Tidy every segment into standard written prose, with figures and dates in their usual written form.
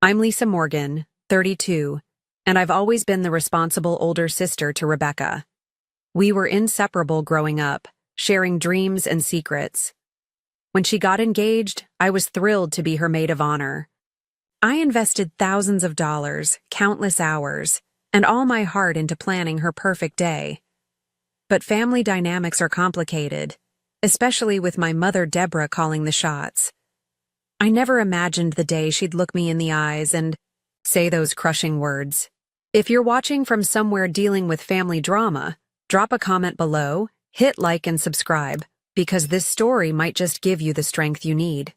I'm Lisa Morgan, 32, and I've always been the responsible older sister to Rebecca. We were inseparable growing up, sharing dreams and secrets. When she got engaged, I was thrilled to be her maid of honor. I invested thousands of dollars, countless hours, and all my heart into planning her perfect day. But family dynamics are complicated, especially with my mother Deborah calling the shots. I never imagined the day she'd look me in the eyes and say those crushing words. If you're watching from somewhere dealing with family drama, drop a comment below, hit like and subscribe, because this story might just give you the strength you need.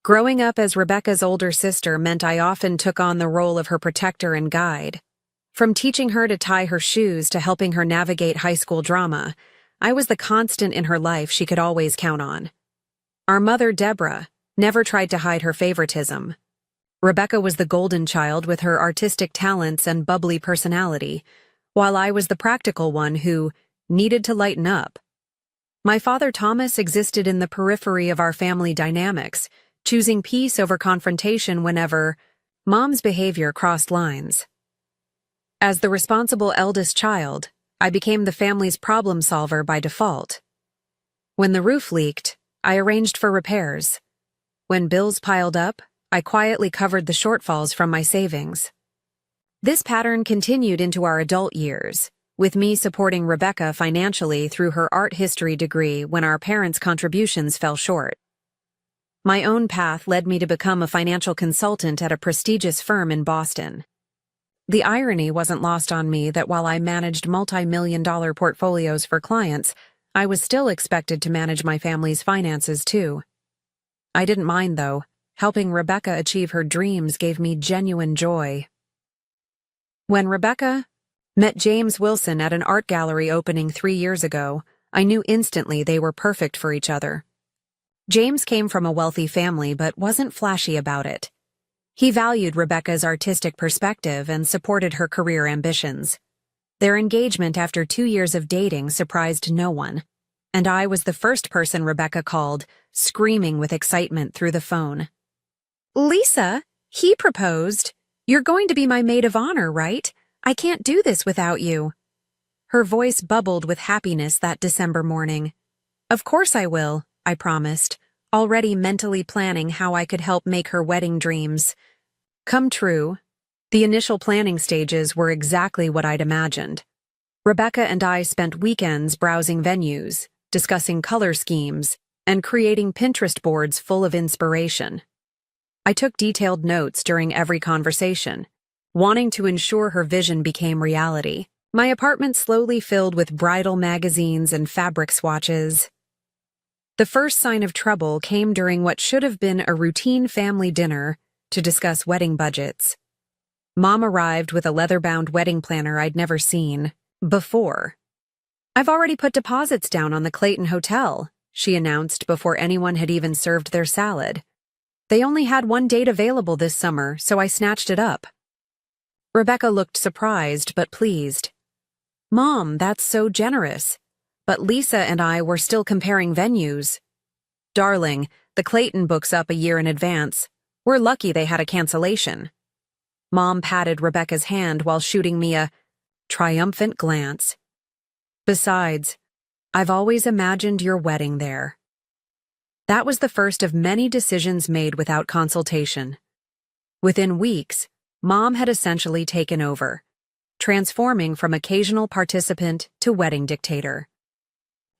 Growing up as Rebecca's older sister meant I often took on the role of her protector and guide. From teaching her to tie her shoes to helping her navigate high school drama, I was the constant in her life she could always count on. Our mother, Deborah, never tried to hide her favoritism. Rebecca was the golden child with her artistic talents and bubbly personality, while I was the practical one who needed to lighten up. My father Thomas existed in the periphery of our family dynamics, choosing peace over confrontation whenever Mom's behavior crossed lines. As the responsible eldest child, I became the family's problem solver by default. When the roof leaked, I arranged for repairs. When bills piled up, I quietly covered the shortfalls from my savings. This pattern continued into our adult years, with me supporting Rebecca financially through her art history degree when our parents' contributions fell short. My own path led me to become a financial consultant at a prestigious firm in Boston. The irony wasn't lost on me that while I managed multi-million-dollar portfolios for clients, I was still expected to manage my family's finances too. I didn't mind, though. Helping Rebecca achieve her dreams gave me genuine joy. When Rebecca met James Wilson at an art gallery opening 3 years ago, I knew instantly they were perfect for each other. James came from a wealthy family but wasn't flashy about it. He valued Rebecca's artistic perspective and supported her career ambitions. Their engagement after 2 years of dating surprised no one, and I was the first person Rebecca called, screaming with excitement through the phone. "Lisa, he proposed. You're going to be my maid of honor, right? I can't do this without you." Her voice bubbled with happiness that December morning. "Of course I will," I promised, already mentally planning how I could help make her wedding dreams come true. The initial planning stages were exactly what I'd imagined. Rebecca and I spent weekends browsing venues, discussing color schemes, and creating Pinterest boards full of inspiration. I took detailed notes during every conversation, wanting to ensure her vision became reality. My apartment slowly filled with bridal magazines and fabric swatches. The first sign of trouble came during what should have been a routine family dinner to discuss wedding budgets. Mom arrived with a leather-bound wedding planner I'd never seen before. "I've already put deposits down on the Clayton Hotel," she announced before anyone had even served their salad. "They only had one date available this summer, so I snatched it up." Rebecca looked surprised but pleased. "Mom, that's so generous. But Lisa and I were still comparing venues." "Darling, the Clayton books up a year in advance. We're lucky they had a cancellation." Mom patted Rebecca's hand while shooting me a triumphant glance. "Besides, I've always imagined your wedding there." That was the first of many decisions made without consultation. Within weeks, Mom had essentially taken over, transforming from occasional participant to wedding dictator.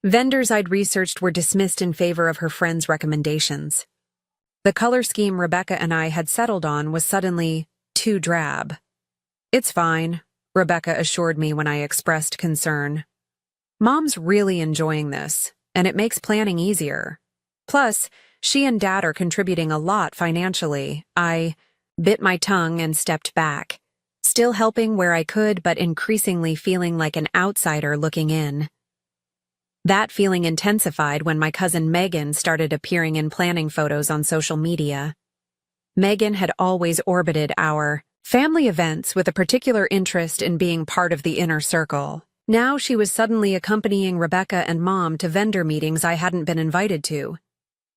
Vendors I'd researched were dismissed in favor of her friends' recommendations. The color scheme Rebecca and I had settled on was suddenly too drab. "It's fine," Rebecca assured me when I expressed concern. "Mom's really enjoying this, and it makes planning easier. Plus, she and Dad are contributing a lot financially." I bit my tongue and stepped back, still helping where I could but increasingly feeling like an outsider looking in. That feeling intensified when my cousin Megan started appearing in planning photos on social media. Megan had always orbited our family events with a particular interest in being part of the inner circle. Now she was suddenly accompanying Rebecca and Mom to vendor meetings I hadn't been invited to.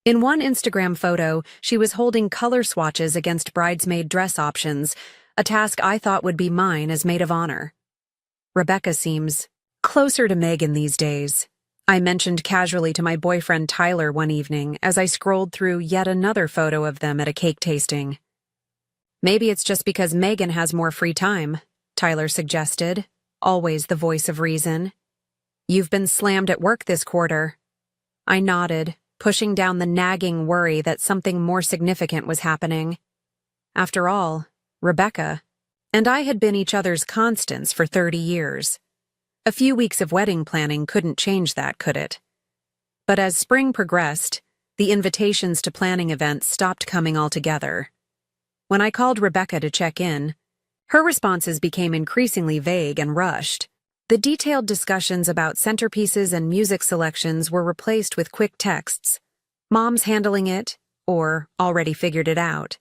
In one Instagram photo, she was holding color swatches against bridesmaid dress options, a task I thought would be mine as maid of honor. Rebecca seems closer to Megan these days, I mentioned casually to my boyfriend Tyler one evening as I scrolled through yet another photo of them at a cake tasting. Maybe it's just because Megan has more free time, Tyler suggested, always the voice of reason. You've been slammed at work this quarter. I nodded, pushing down the nagging worry that something more significant was happening. After all, Rebecca and I had been each other's constants for 30 years. A few weeks of wedding planning couldn't change that, could it? But as spring progressed, the invitations to planning events stopped coming altogether. When I called Rebecca to check in, her responses became increasingly vague and rushed. The detailed discussions about centerpieces and music selections were replaced with quick texts. Mom's handling it, or already figured it out.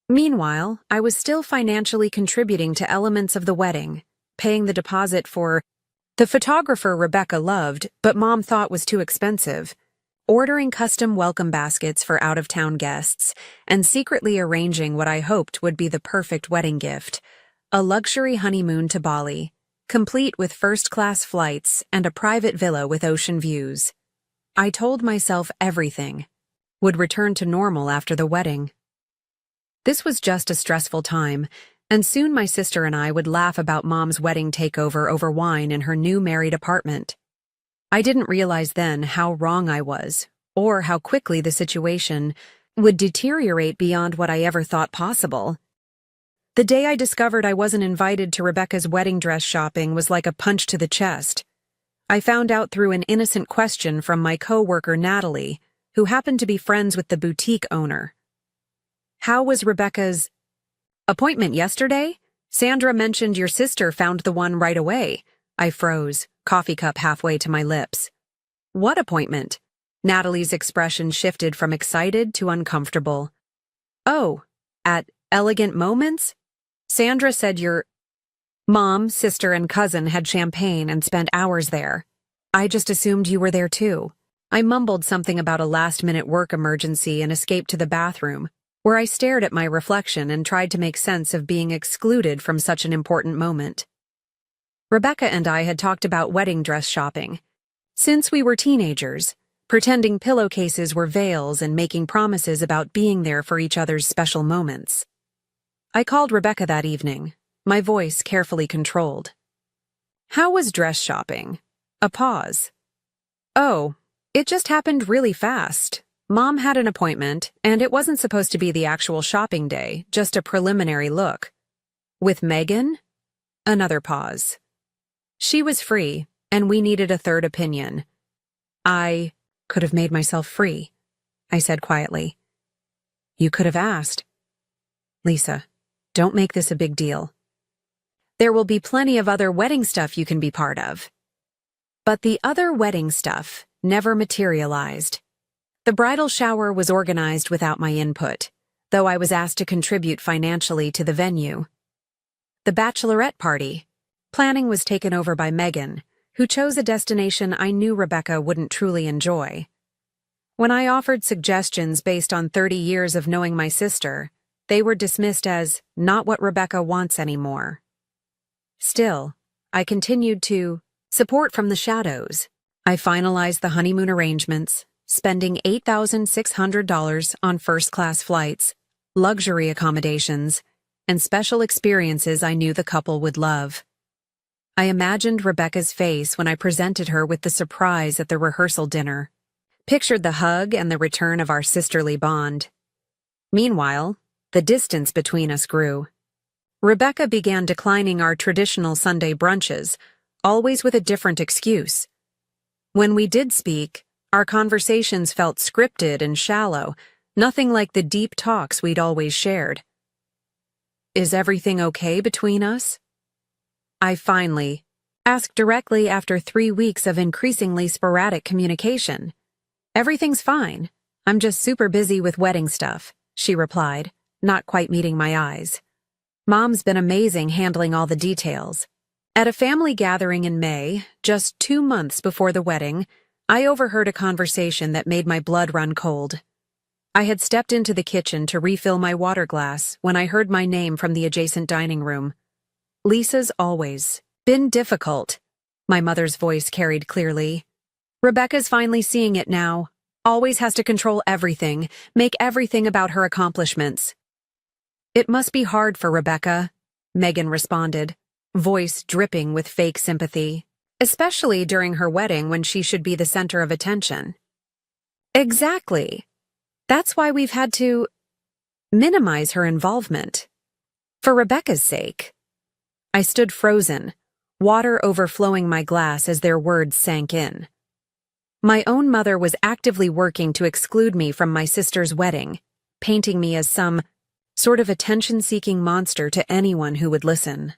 Meanwhile, I was still financially contributing to elements of the wedding, paying the deposit for the photographer Rebecca loved, but Mom thought was too expensive, ordering custom welcome baskets for out-of-town guests, and secretly arranging what I hoped would be the perfect wedding gift, a luxury honeymoon to Bali, complete with first-class flights and a private villa with ocean views. I told myself everything would return to normal after the wedding. This was just a stressful time, and soon my sister and I would laugh about Mom's wedding takeover over wine in her new married apartment. I didn't realize then how wrong I was, or how quickly the situation would deteriorate beyond what I ever thought possible. The day I discovered I wasn't invited to Rebecca's wedding dress shopping was like a punch to the chest. I found out through an innocent question from my coworker Natalie, who happened to be friends with the boutique owner. How was Rebecca's appointment yesterday? Sandra mentioned your sister found the one right away. I froze, coffee cup halfway to my lips. What appointment? Natalie's expression shifted from excited to uncomfortable. Oh, at Elegant Moments? Sandra said your mom, sister, and cousin had champagne and spent hours there. I just assumed you were there too. I mumbled something about a last-minute work emergency and escaped to the bathroom, where I stared at my reflection and tried to make sense of being excluded from such an important moment. Rebecca and I had talked about wedding dress shopping. Since we were teenagers, pretending pillowcases were veils and making promises about being there for each other's special moments. I called Rebecca that evening, my voice carefully controlled. How was dress shopping? A pause. Oh, it just happened really fast. Mom had an appointment, and it wasn't supposed to be the actual shopping day, just a preliminary look. With Megan? Another pause. She was free, and we needed a third opinion. I could have made myself free, I said quietly. You could have asked. Lisa, don't make this a big deal. There will be plenty of other wedding stuff you can be part of. But the other wedding stuff never materialized. The bridal shower was organized without my input, though I was asked to contribute financially to the venue. The bachelorette party. Planning was taken over by Megan, who chose a destination I knew Rebecca wouldn't truly enjoy. When I offered suggestions based on 30 years of knowing my sister, they were dismissed as not what Rebecca wants anymore. Still, I continued to support from the shadows. I finalized the honeymoon arrangements, spending $8,600 on first-class flights, luxury accommodations, and special experiences I knew the couple would love. I imagined Rebecca's face when I presented her with the surprise at the rehearsal dinner, pictured the hug and the return of our sisterly bond. Meanwhile, the distance between us grew. Rebecca began declining our traditional Sunday brunches, always with a different excuse. When we did speak, our conversations felt scripted and shallow, nothing like the deep talks we'd always shared. Is everything okay between us? I finally asked directly after 3 weeks of increasingly sporadic communication. Everything's fine. I'm just super busy with wedding stuff, she replied, not quite meeting my eyes. Mom's been amazing handling all the details. At a family gathering in May, just 2 months before the wedding, I overheard a conversation that made my blood run cold. I had stepped into the kitchen to refill my water glass when I heard my name from the adjacent dining room. Lisa's always been difficult, my mother's voice carried clearly. Rebecca's finally seeing it now. Always has to control everything, make everything about her accomplishments. It must be hard for Rebecca, Megan responded, voice dripping with fake sympathy, especially during her wedding when she should be the center of attention. Exactly. That's why we've had to minimize her involvement. For Rebecca's sake. I stood frozen, water overflowing my glass as their words sank in. My own mother was actively working to exclude me from my sister's wedding, painting me as some sort of attention-seeking monster to anyone who would listen.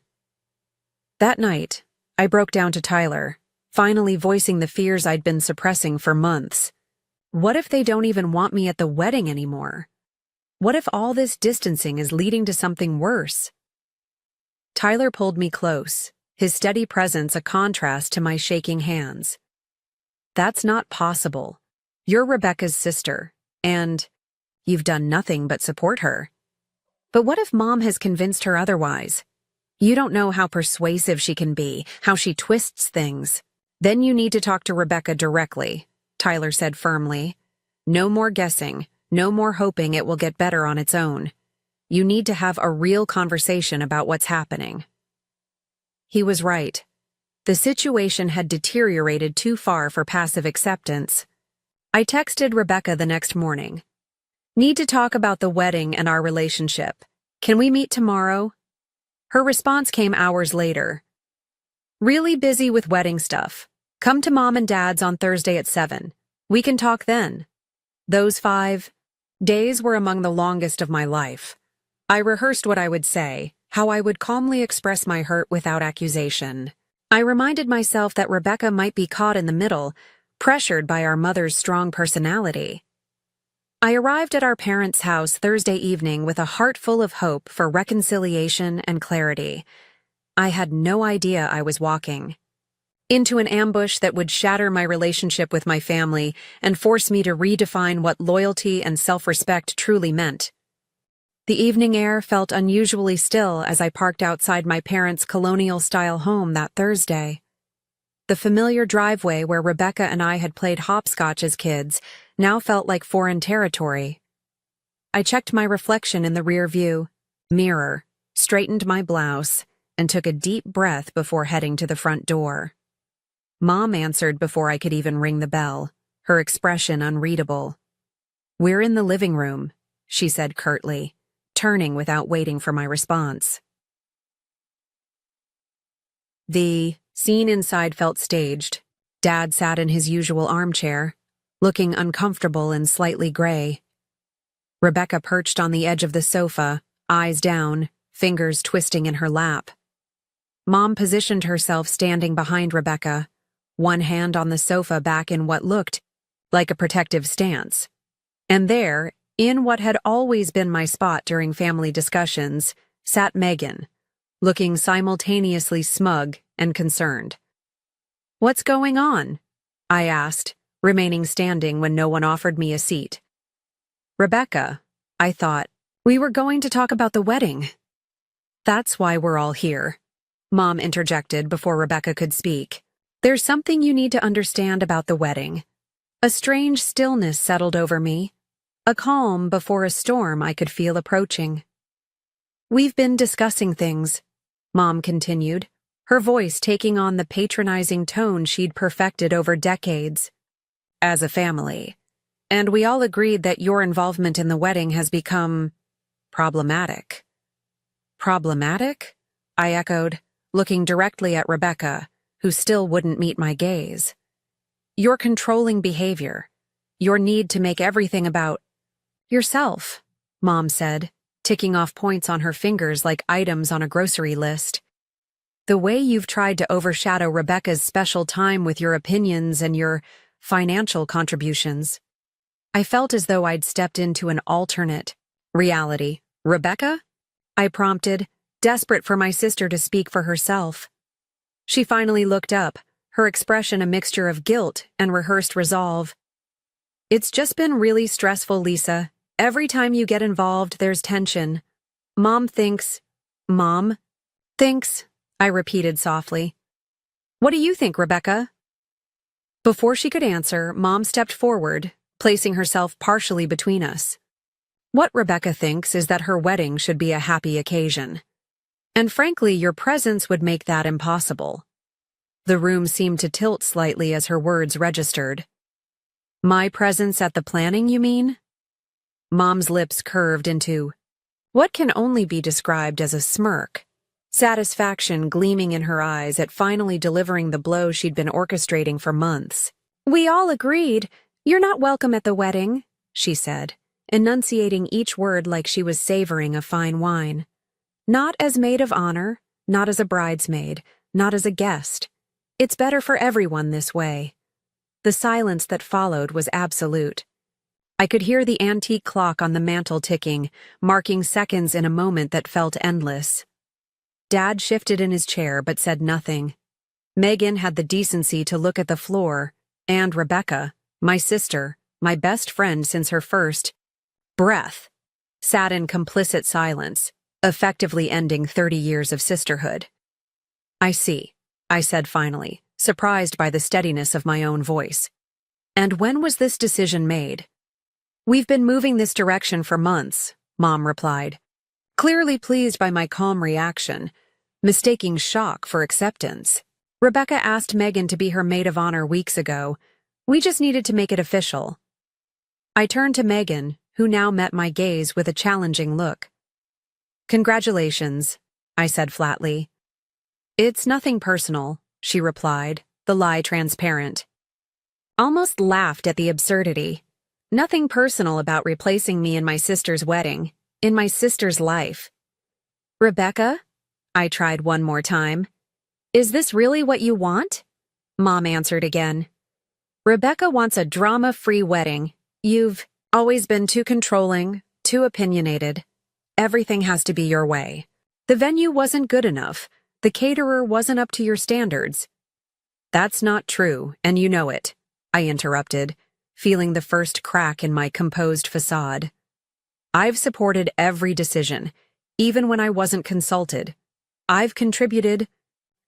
That night, I broke down to Tyler, finally voicing the fears I'd been suppressing for months. What if they don't even want me at the wedding anymore? What if all this distancing is leading to something worse? Tyler pulled me close, his steady presence a contrast to my shaking hands. That's not possible. You're Rebecca's sister, and you've done nothing but support her. But what if Mom has convinced her otherwise? You don't know how persuasive she can be, how she twists things. Then you need to talk to Rebecca directly, Tyler said firmly. No more guessing, no more hoping it will get better on its own. You need to have a real conversation about what's happening. He was right. The situation had deteriorated too far for passive acceptance. I texted Rebecca the next morning. Need to talk about the wedding and our relationship. Can we meet tomorrow? Her response came hours later. Really busy with wedding stuff. Come to Mom and Dad's on Thursday at 7. We can talk then. Those 5 days were among the longest of my life. I rehearsed what I would say, how I would calmly express my hurt without accusation. I reminded myself that Rebecca might be caught in the middle, pressured by our mother's strong personality. I arrived at our parents' house Thursday evening with a heart full of hope for reconciliation and clarity. I had no idea I was walking into an ambush that would shatter my relationship with my family and force me to redefine what loyalty and self-respect truly meant. The evening air felt unusually still as I parked outside my parents' colonial-style home that Thursday. The familiar driveway where Rebecca and I had played hopscotch as kids now felt like foreign territory. I checked my reflection in the rear-view mirror, straightened my blouse, and took a deep breath before heading to the front door. Mom answered before I could even ring the bell, her expression unreadable. "We're in the living room," she said curtly, turning without waiting for my response. The scene inside felt staged. Dad sat in his usual armchair, looking uncomfortable and slightly gray. Rebecca perched on the edge of the sofa, eyes down, fingers twisting in her lap. Mom positioned herself standing behind Rebecca, one hand on the sofa back in what looked like a protective stance. And there, in what had always been my spot during family discussions, sat Megan, looking simultaneously smug and concerned. "What's going on?" I asked, remaining standing when no one offered me a seat. "Rebecca," I thought, "we were going to talk about the wedding." "That's why we're all here," Mom interjected before Rebecca could speak. "There's something you need to understand about the wedding." A strange stillness settled over me, a calm before a storm I could feel approaching. "We've been discussing things," Mom continued, her voice taking on the patronizing tone she'd perfected over decades. "As a family. And we all agreed that your involvement in the wedding has become problematic." "Problematic?" I echoed, looking directly at Rebecca, who still wouldn't meet my gaze. "Your controlling behavior, your need to make everything about yourself," Mom said, ticking off points on her fingers like items on a grocery list. "The way you've tried to overshadow Rebecca's special time with your opinions and your financial contributions." I felt as though I'd stepped into an alternate reality. "Rebecca?" I prompted, desperate for my sister to speak for herself. She finally looked up, her expression a mixture of guilt and rehearsed resolve. "It's just been really stressful, Lisa. Every time you get involved, there's tension. Mom thinks, Mom thinks, I repeated softly. What do you think, Rebecca?" Before she could answer, Mom stepped forward, placing herself partially between us. "What Rebecca thinks is that her wedding should be a happy occasion. And frankly, your presence would make that impossible." The room seemed to tilt slightly as her words registered. "My presence at the planning, you mean?" Mom's lips curved into what can only be described as a smirk, satisfaction gleaming in her eyes at finally delivering the blow she'd been orchestrating for months. "We all agreed. You're not welcome at the wedding," she said, enunciating each word like she was savoring a fine wine. "Not as maid of honor, not as a bridesmaid, not as a guest. It's better for everyone this way." The silence that followed was absolute. I could hear the antique clock on the mantel ticking, marking seconds in a moment that felt endless. Dad shifted in his chair but said nothing. Megan had the decency to look at the floor, and Rebecca, my sister, my best friend since her first breath, sat in complicit silence, effectively ending 30 years of sisterhood. "I see," I said finally, surprised by the steadiness of my own voice. "And when was this decision made?" "We've been moving this direction for months," Mom replied, clearly pleased by my calm reaction, mistaking shock for acceptance. "Rebecca asked Megan to be her maid of honor weeks ago. We just needed to make it official." I turned to Megan, who now met my gaze with a challenging look. "Congratulations," I said flatly. "It's nothing personal," she replied, the lie transparent. Almost laughed at the absurdity. Nothing personal about replacing me in my sister's wedding, in my sister's life. "Rebecca?" I tried one more time. "Is this really what you want?" Mom answered again. "Rebecca wants a drama-free wedding. You've always been too controlling, too opinionated. Everything has to be your way. The venue wasn't good enough. The caterer wasn't up to your standards." "That's not true, and you know it," I interrupted, feeling the first crack in my composed facade. "I've supported every decision, even when I wasn't consulted. I've contributed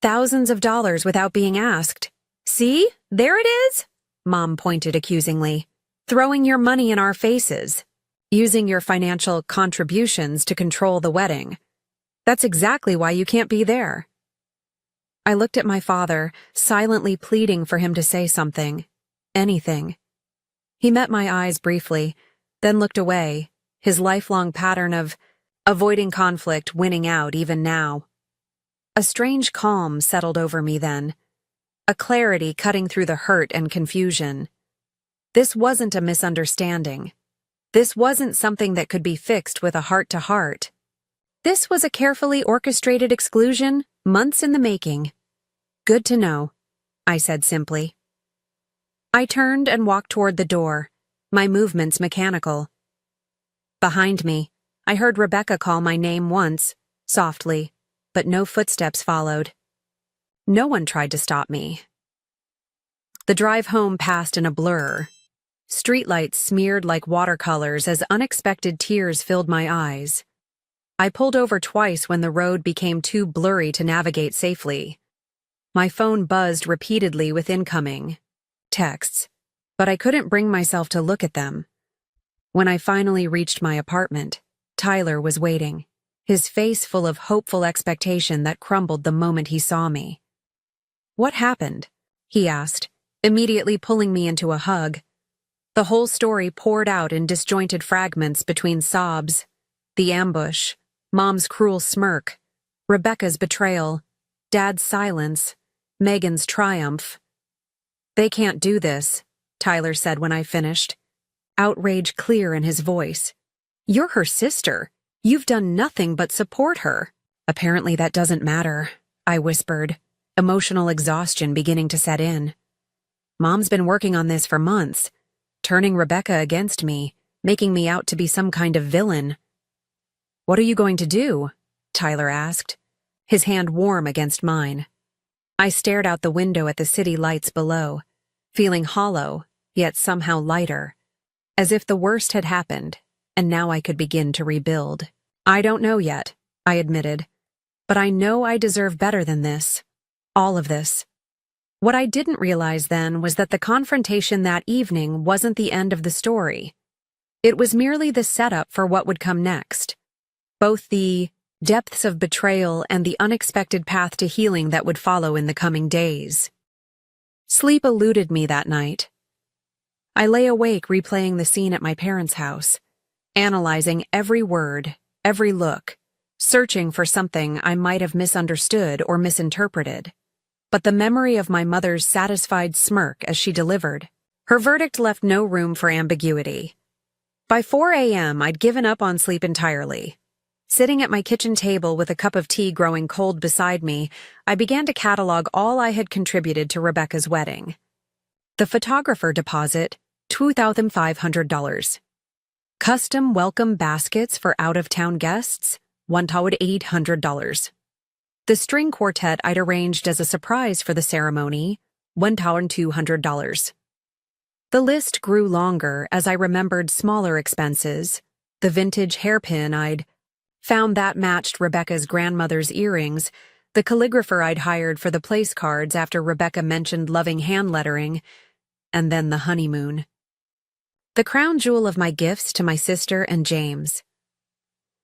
thousands of dollars without being asked. See, there it is," Mom pointed accusingly, "throwing your money in our faces, using your financial contributions to control the wedding. That's exactly why you can't be there." I looked at my father, silently pleading for him to say something, anything. He met my eyes briefly, then looked away, his lifelong pattern of avoiding conflict winning out even now. A strange calm settled over me then, a clarity cutting through the hurt and confusion. This wasn't a misunderstanding. This wasn't something that could be fixed with a heart-to-heart. This was a carefully orchestrated exclusion, months in the making. "Good to know," I said simply. I turned and walked toward the door, my movements mechanical. Behind me, I heard Rebecca call my name once, softly, but no footsteps followed. No one tried to stop me. The drive home passed in a blur. Streetlights smeared like watercolors as unexpected tears filled my eyes. I pulled over twice when the road became too blurry to navigate safely. My phone buzzed repeatedly with incoming texts, but I couldn't bring myself to look at them. When I finally reached my apartment, Tyler was waiting, his face full of hopeful expectation that crumbled the moment he saw me. "What happened?" he asked, immediately pulling me into a hug. The whole story poured out in disjointed fragments between sobs, the ambush, Mom's cruel smirk, Rebecca's betrayal, Dad's silence, Megan's triumph. "They can't do this," Tyler said when I finished, outrage clear in his voice. "You're her sister. You've done nothing but support her." "Apparently that doesn't matter," I whispered, emotional exhaustion beginning to set in. "Mom's been working on this for months, turning Rebecca against me, making me out to be some kind of villain." "What are you going to do?" Tyler asked, his hand warm against mine. I stared out the window at the city lights below, feeling hollow, yet somehow lighter, as if the worst had happened, and now I could begin to rebuild. I don't know yet, I admitted, but I know I deserve better than this. All of this. What I didn't realize then was that the confrontation that evening wasn't the end of the story. It was merely the setup for what would come next. Both the depths of betrayal and the unexpected path to healing that would follow in the coming days. Sleep eluded me that night. I lay awake replaying the scene at my parents' house, analyzing every word, every look, searching for something I might have misunderstood or misinterpreted. But the memory of my mother's satisfied smirk as she delivered, her verdict left no room for ambiguity. By 4 a.m., I'd given up on sleep entirely. Sitting at my kitchen table with a cup of tea growing cold beside me, I began to catalog all I had contributed to Rebecca's wedding. The photographer deposit, $2,500. Custom welcome baskets for out-of-town guests, $1,800. The string quartet I'd arranged as a surprise for the ceremony, $1,200. The list grew longer as I remembered smaller expenses, the vintage hairpin I'd found that matched Rebecca's grandmother's earrings, the calligrapher I'd hired for the place cards after Rebecca mentioned loving hand lettering, and then the honeymoon. The crown jewel of my gifts to my sister and James.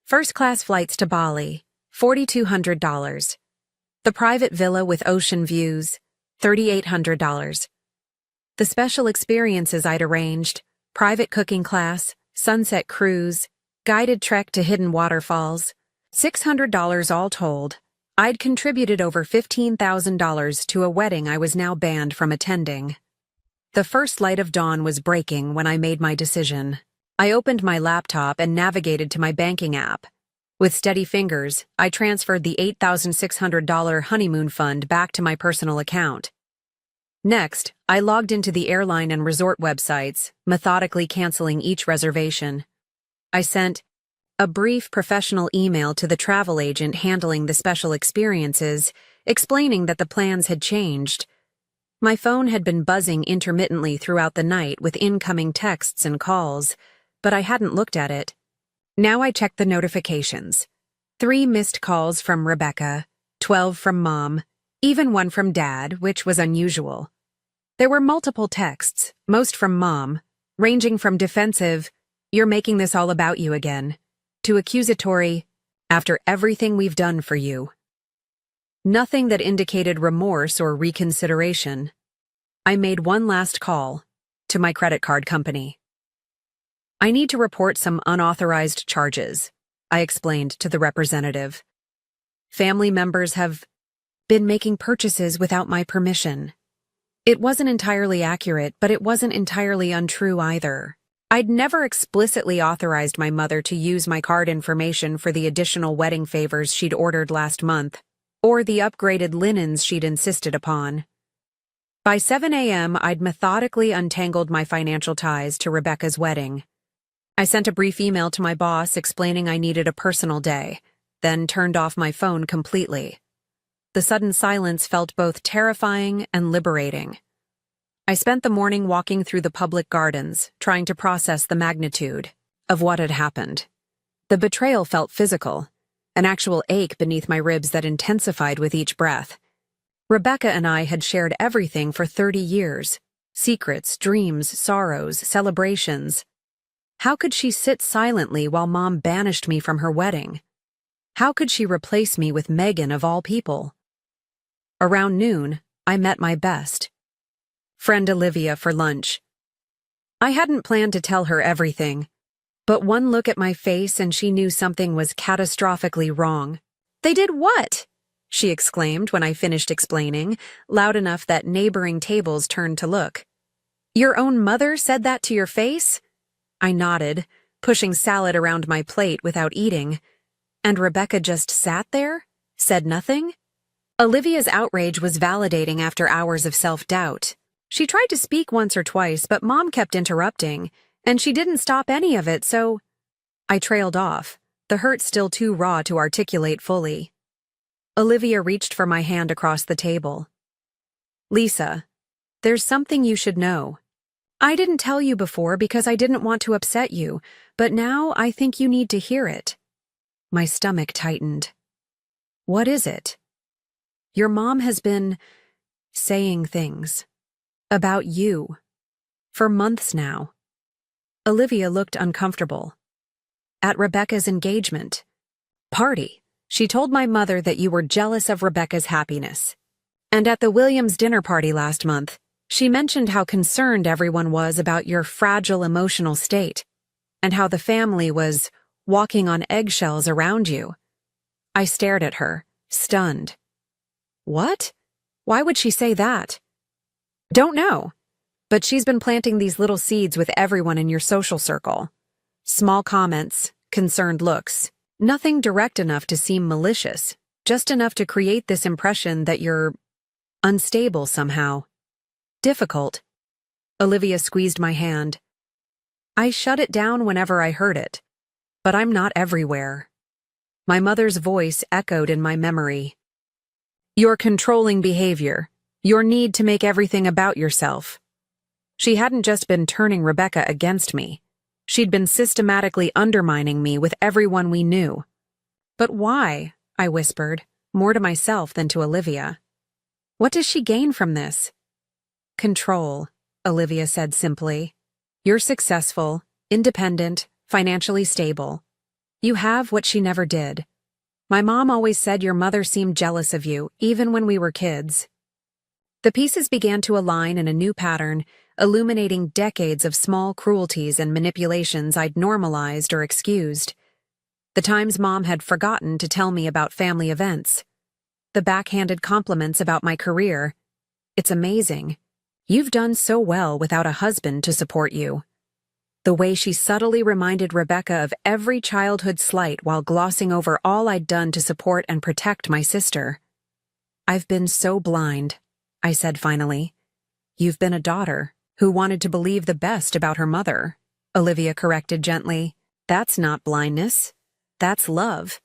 First-class flights to Bali, $4,200. The private villa with ocean views, $3,800. The special experiences I'd arranged, private cooking class, sunset cruise, guided trek to hidden waterfalls, $600 all told. I'd contributed over $15,000 to a wedding I was now banned from attending. The first light of dawn was breaking when I made my decision. I opened my laptop and navigated to my banking app. With steady fingers, I transferred the $8,600 honeymoon fund back to my personal account. Next, I logged into the airline and resort websites, methodically canceling each reservation. I sent a brief professional email to the travel agent handling the special experiences, explaining that the plans had changed. My phone had been buzzing intermittently throughout the night with incoming texts and calls, but I hadn't looked at it. Now I checked the notifications. 3 missed calls from Rebecca, 12 from Mom, even one from Dad, which was unusual. There were multiple texts, most from Mom, ranging from defensive, "You're making this all about you again," to accusatory, "After everything we've done for you." Nothing that indicated remorse or reconsideration. I made one last call to my credit card company. "I need to report some unauthorized charges," I explained to the representative. "Family members have been making purchases without my permission." It wasn't entirely accurate, but it wasn't entirely untrue either. I'd never explicitly authorized my mother to use my card information for the additional wedding favors she'd ordered last month, or the upgraded linens she'd insisted upon. By 7 a.m., I'd methodically untangled my financial ties to Rebecca's wedding. I sent a brief email to my boss explaining I needed a personal day, then turned off my phone completely. The sudden silence felt both terrifying and liberating. I spent the morning walking through the public gardens, trying to process the magnitude of what had happened. The betrayal felt physical, an actual ache beneath my ribs that intensified with each breath. Rebecca and I had shared everything for 30 years. Secrets, dreams, sorrows, celebrations. How could she sit silently while Mom banished me from her wedding? How could she replace me with Megan of all people? Around noon, I met my best friend Olivia for lunch. I hadn't planned to tell her everything, but one look at my face and she knew something was catastrophically wrong. "They did what?" she exclaimed when I finished explaining, loud enough that neighboring tables turned to look. "Your own mother said that to your face?" I nodded, pushing salad around my plate without eating. And Rebecca just sat there? Said nothing? Olivia's outrage was validating after hours of self-doubt. She tried to speak once or twice, but Mom kept interrupting, and she didn't stop any of it, so I trailed off, the hurt still too raw to articulate fully. Olivia reached for my hand across the table. Lisa, there's something you should know. I didn't tell you before because I didn't want to upset you, but now I think you need to hear it. My stomach tightened. What is it? Your mom has been saying things about you for months now. Olivia looked uncomfortable. At Rebecca's engagement party, she told my mother that you were jealous of Rebecca's happiness. And at the Williams dinner party last month, she mentioned how concerned everyone was about your fragile emotional state, and how the family was walking on eggshells around you. I stared at her, stunned. What? Why would she say that? Don't know. But she's been planting these little seeds with everyone in your social circle. Small comments, concerned looks, nothing direct enough to seem malicious, just enough to create this impression that you're unstable somehow. Difficult. Olivia squeezed my hand. I shut it down whenever I heard it, but I'm not everywhere. My mother's voice echoed in my memory. Your controlling behavior, your need to make everything about yourself. She hadn't just been turning Rebecca against me. She'd been systematically undermining me with everyone we knew. But why? I whispered, more to myself than to Olivia. What does she gain from this? Control, Olivia said simply. You're successful, independent, financially stable. You have what she never did. My mom always said your mother seemed jealous of you, even when we were kids. The pieces began to align in a new pattern, illuminating decades of small cruelties and manipulations I'd normalized or excused. The times Mom had forgotten to tell me about family events. The backhanded compliments about my career. It's amazing. You've done so well without a husband to support you. The way she subtly reminded Rebecca of every childhood slight while glossing over all I'd done to support and protect my sister. I've been so blind, I said finally. You've been a daughter who wanted to believe the best about her mother, Olivia corrected gently. That's not blindness. That's love.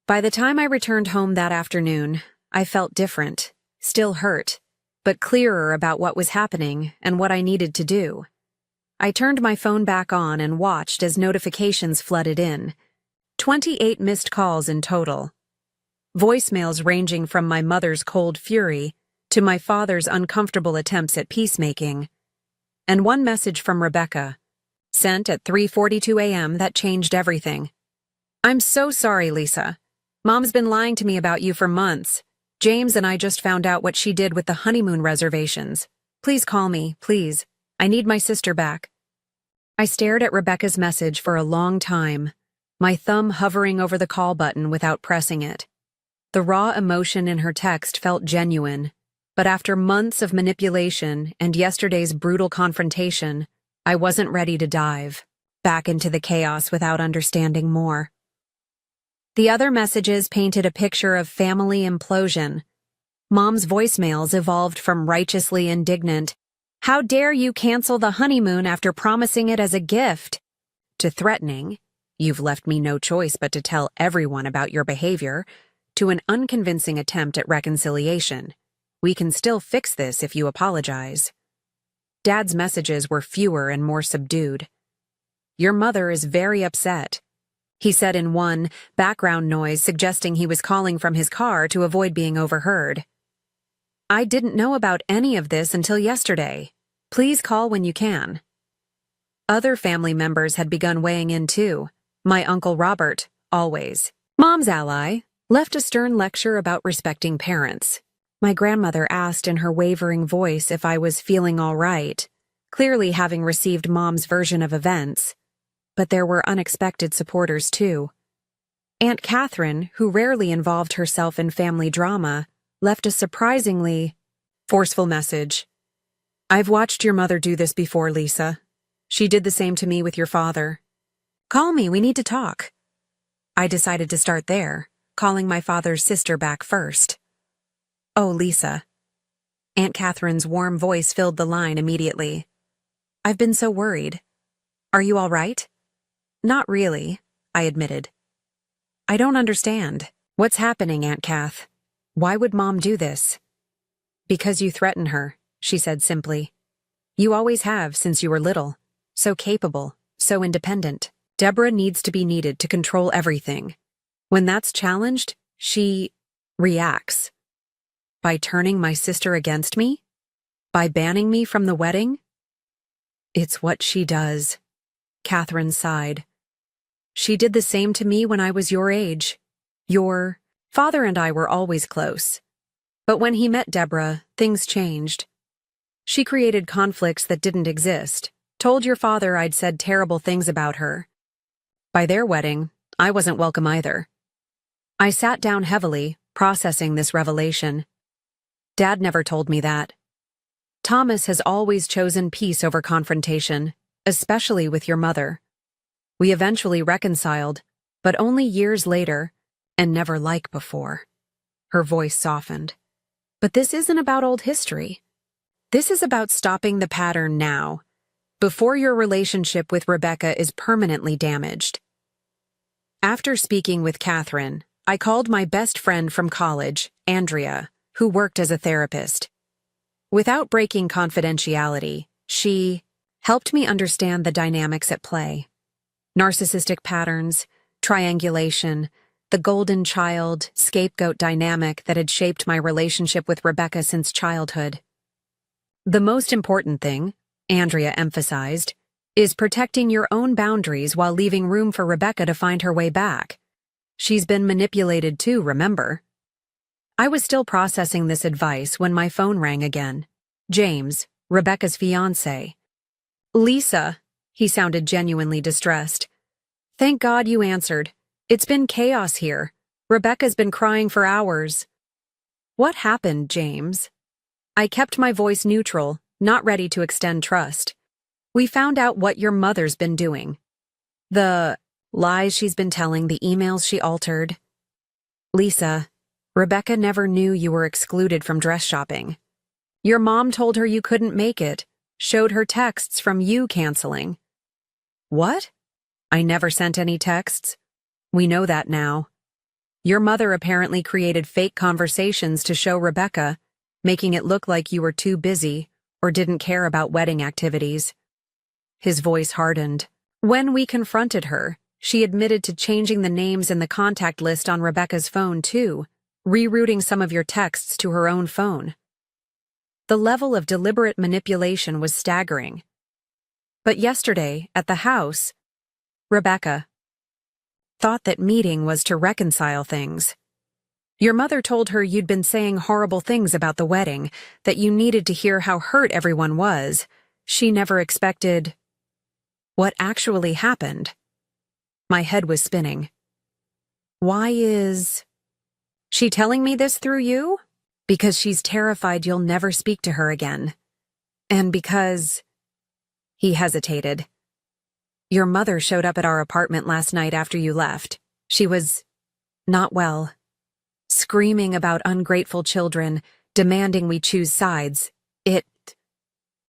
By the time I returned home that afternoon, I felt different, still hurt, but clearer about what was happening and what I needed to do. I turned my phone back on and watched as notifications flooded in. 28 missed calls in total. Voicemails ranging from my mother's cold fury to my father's uncomfortable attempts at peacemaking. And one message from Rebecca, sent at 3:42 a.m. that changed everything. I'm so sorry, Lisa. Mom's been lying to me about you for months. James and I just found out what she did with the honeymoon reservations. Please call me, please. I need my sister back. I stared at Rebecca's message for a long time, my thumb hovering over the call button without pressing it. The raw emotion in her text felt genuine, but after months of manipulation and yesterday's brutal confrontation, I wasn't ready to dive back into the chaos without understanding more. The other messages painted a picture of family implosion. Mom's voicemails evolved from righteously indignant, "How dare you cancel the honeymoon after promising it as a gift?" to threatening, "You've left me no choice but to tell everyone about your behavior," to an unconvincing attempt at reconciliation. "We can still fix this if you apologize." Dad's messages were fewer and more subdued. "Your mother is very upset," he said in one, background noise suggesting he was calling from his car to avoid being overheard. "I didn't know about any of this until yesterday. Please call when you can." Other family members had begun weighing in too. My Uncle Robert, always Mom's ally, left a stern lecture about respecting parents. My grandmother asked in her wavering voice if I was feeling all right, clearly having received Mom's version of events. But there were unexpected supporters too. Aunt Catherine, who rarely involved herself in family drama, left a surprisingly forceful message. "I've watched your mother do this before, Lisa. She did the same to me with your father. Call me, we need to talk." I decided to start there, calling my father's sister back first. "Oh, Lisa." Aunt Catherine's warm voice filled the line immediately. "I've been so worried. Are you all right?" "Not really," I admitted. "I don't understand. What's happening, Aunt Cath? Why would Mom do this?" Because you threaten her, she said simply. You always have since you were little. So capable, so independent. Deborah needs to be needed to control everything. When that's challenged, she reacts. By turning my sister against me? By banning me from the wedding? It's what she does. Catherine sighed. She did the same to me when I was your age. Your father and I were always close. But when he met Deborah, things changed. She created conflicts that didn't exist, told your father I'd said terrible things about her. By their wedding, I wasn't welcome either. I sat down heavily, processing this revelation. Dad never told me that. Thomas has always chosen peace over confrontation, especially with your mother. We eventually reconciled, but only years later, and never like before. Her voice softened. But this isn't about old history. This is about stopping the pattern now, before your relationship with Rebecca is permanently damaged. After speaking with Catherine, I called my best friend from college, Andrea, who worked as a therapist. Without breaking confidentiality, she helped me understand the dynamics at play. Narcissistic patterns, triangulation, the golden child, scapegoat dynamic that had shaped my relationship with Rebecca since childhood. The most important thing, Andrea emphasized, is protecting your own boundaries while leaving room for Rebecca to find her way back. She's been manipulated too, remember? I was still processing this advice when my phone rang again. James, Rebecca's fiancé. Lisa, he sounded genuinely distressed. Thank God you answered. It's been chaos here. Rebecca's been crying for hours. What happened, James? I kept my voice neutral, not ready to extend trust. We found out what your mother's been doing. The lies she's been telling, the emails she altered. Lisa, Rebecca never knew you were excluded from dress shopping. Your mom told her you couldn't make it, showed her texts from you canceling. What? I never sent any texts. We know that now. Your mother apparently created fake conversations to show Rebecca, making it look like you were too busy or didn't care about wedding activities. His voice hardened. When we confronted her, she admitted to changing the names in the contact list on Rebecca's phone too, rerouting some of your texts to her own phone. The level of deliberate manipulation was staggering. But yesterday, at the house, Rebecca thought that meeting was to reconcile things. Your mother told her you'd been saying horrible things about the wedding, that you needed to hear how hurt everyone was. She never expected what actually happened. My head was spinning. Why is she telling me this through you? Because she's terrified you'll never speak to her again. And because... He hesitated. Your mother showed up at our apartment last night after you left. She was not well. Screaming about ungrateful children, demanding we choose sides. It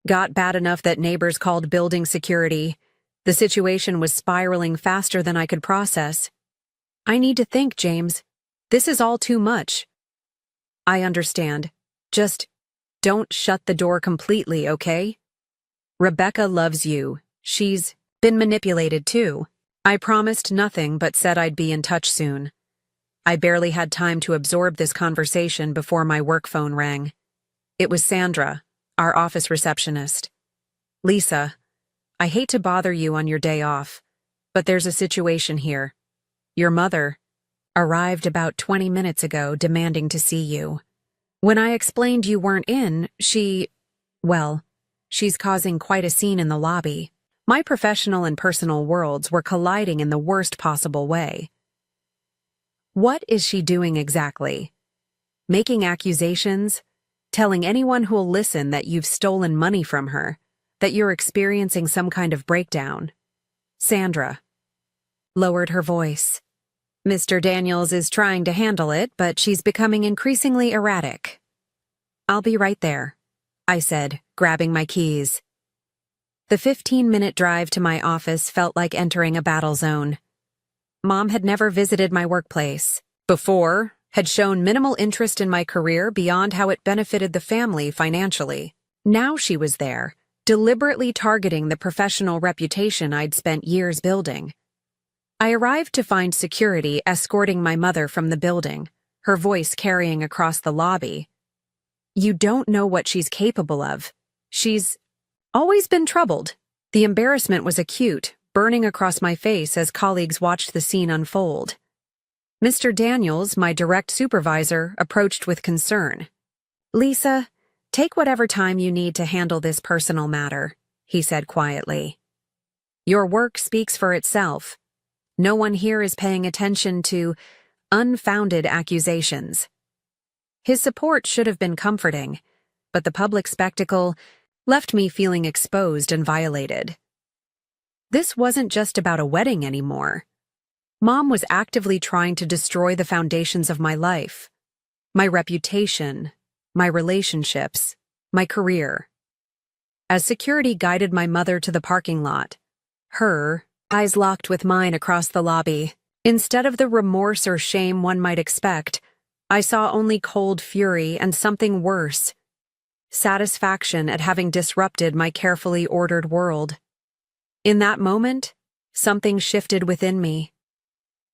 got bad enough that neighbors called building security. The situation was spiraling faster than I could process. I need to think, James. This is all too much. I understand. Just don't shut the door completely, okay? Rebecca loves you. She's been manipulated too. I promised nothing but said I'd be in touch soon. I barely had time to absorb this conversation before my work phone rang. It was Sandra, our office receptionist. Lisa, I hate to bother you on your day off, but there's a situation here. Your mother arrived about 20 minutes ago demanding to see you. When I explained you weren't in, she's causing quite a scene in the lobby. My professional and personal worlds were colliding in the worst possible way. What is she doing exactly? Making accusations? Telling anyone who'll listen that you've stolen money from her? That you're experiencing some kind of breakdown? Sandra lowered her voice. Mr. Daniels is trying to handle it, but she's becoming increasingly erratic. I'll be right there, I said, grabbing my keys. The 15-minute drive to my office felt like entering a battle zone. Mom had never visited my workplace before, had shown minimal interest in my career beyond how it benefited the family financially. Now she was there, deliberately targeting the professional reputation I'd spent years building. I arrived to find security escorting my mother from the building, her voice carrying across the lobby. "You don't know what she's capable of. She's always been troubled." The embarrassment was acute, burning across my face as colleagues watched the scene unfold. Mr. Daniels, my direct supervisor, approached with concern. "Lisa, take whatever time you need to handle this personal matter," he said quietly. "Your work speaks for itself. No one here is paying attention to unfounded accusations." His support should have been comforting, but the public spectacle left me feeling exposed and violated. This wasn't just about a wedding anymore. Mom was actively trying to destroy the foundations of my life, my reputation, my relationships, my career. As security guided my mother to the parking lot, her eyes locked with mine across the lobby. Instead of the remorse or shame one might expect, I saw only cold fury and something worse: satisfaction at having disrupted my carefully ordered world. In that moment, something shifted within me.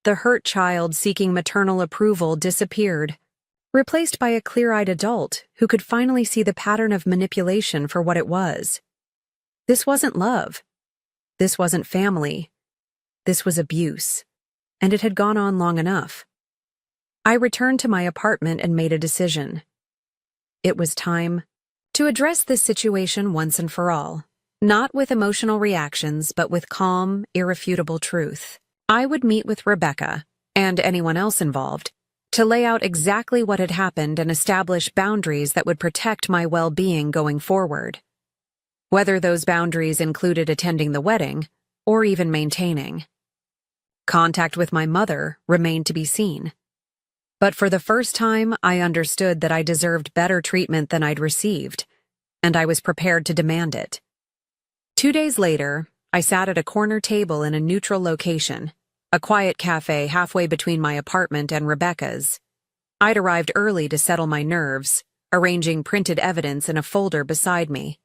The hurt child seeking maternal approval disappeared, replaced by a clear-eyed adult who could finally see the pattern of manipulation for what it was. This wasn't love. This wasn't family. This was abuse, and it had gone on long enough. I returned to my apartment and made a decision. It was time to address this situation once and for all, not with emotional reactions, but with calm, irrefutable truth. I would meet with Rebecca, and anyone else involved, to lay out exactly what had happened and establish boundaries that would protect my well-being going forward. Whether those boundaries included attending the wedding, or even maintaining. Contact with my mother remained to be seen. But for the first time, I understood that I deserved better treatment than I'd received, and I was prepared to demand it. 2 days later, I sat at a corner table in a neutral location, a quiet cafe halfway between my apartment and Rebecca's. I'd arrived early to settle my nerves, arranging printed evidence in a folder beside me.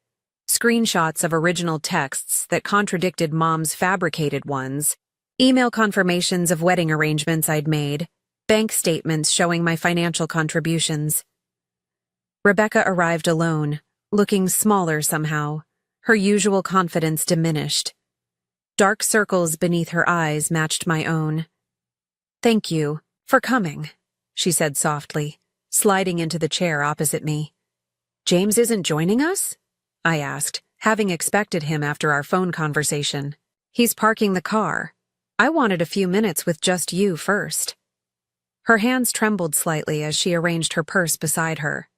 Screenshots of original texts that contradicted Mom's fabricated ones, email confirmations of wedding arrangements I'd made, bank statements showing my financial contributions. Rebecca arrived alone, looking smaller somehow, her usual confidence diminished. Dark circles beneath her eyes matched my own. "Thank you for coming," she said softly, sliding into the chair opposite me. "James isn't joining us?" I asked, having expected him after our phone conversation. "He's parking the car. I wanted a few minutes with just you first." Her hands trembled slightly as she arranged her purse beside her.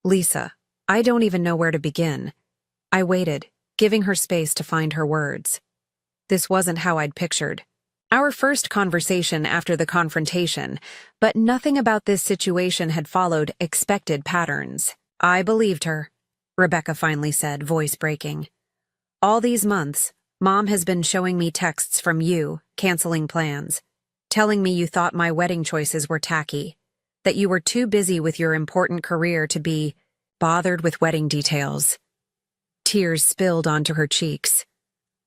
"Lisa, I don't even know where to begin." I waited, giving her space to find her words. This wasn't how I'd pictured our first conversation after the confrontation, but nothing about this situation had followed expected patterns. "I believed her," Rebecca finally said, voice breaking. "All these months, Mom has been showing me texts from you, canceling plans, telling me you thought my wedding choices were tacky, that you were too busy with your important career to be bothered with wedding details." Tears spilled onto her cheeks.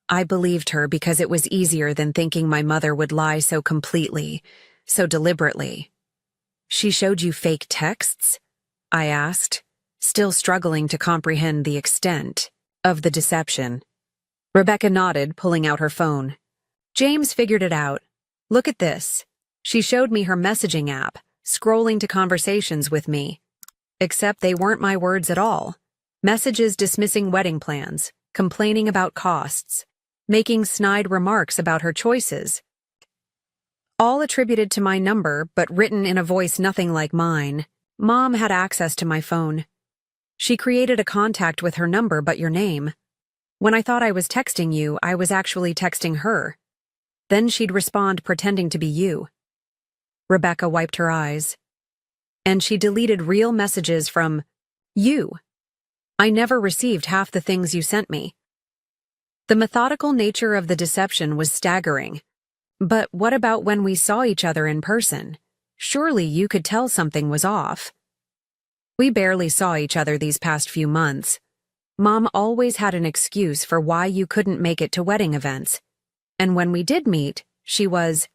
I believed her because it was easier than thinking my mother would lie so completely, so deliberately. "She showed you fake texts?" I asked, still struggling to comprehend the extent of the deception. Rebecca nodded, pulling out her phone. "James figured it out. Look at this." She showed me her messaging app, scrolling to conversations with me. Except they weren't my words at all. Messages dismissing wedding plans, complaining about costs, making snide remarks about her choices. All attributed to my number, but written in a voice nothing like mine. Mom had access to my phone. She created a contact with her number but your name. When I thought I was texting you, I was actually texting her. Then she'd respond pretending to be you. Rebecca wiped her eyes. And she deleted real messages from you. I never received half the things you sent me. The methodical nature of the deception was staggering. But what about when we saw each other in person? Surely you could tell something was off. We barely saw each other these past few months. Mom always had an excuse for why you couldn't make it to wedding events. And when we did meet, she was